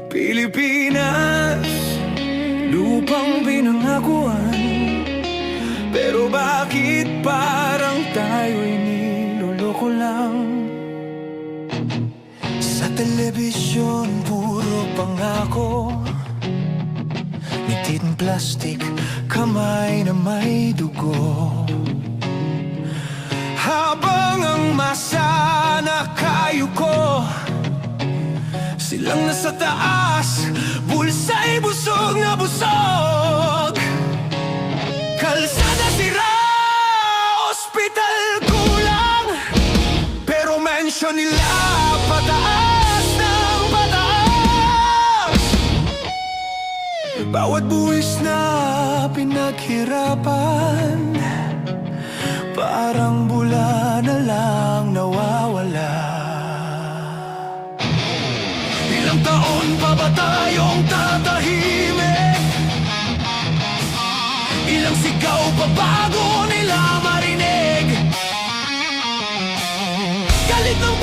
Pilipinas, lupang pinangakuan. Pero bakit parang tayo'y niloloko lang? Sa telebisyon, puro pangako, nitid plastic, kamay na may dugo. Habang ang masa nakayuko, silang nasa taas, bulsa'y busog na busog. Kalsada sira, ospital kulang, pero mensyon nila pataas ng pataas. Bawat buwis na pinaghirapan, parang bula na lang nawawala. Ilang taon pa ba tayong tatahimik? Ilang sigaw pa bago nila marinig? Galit ng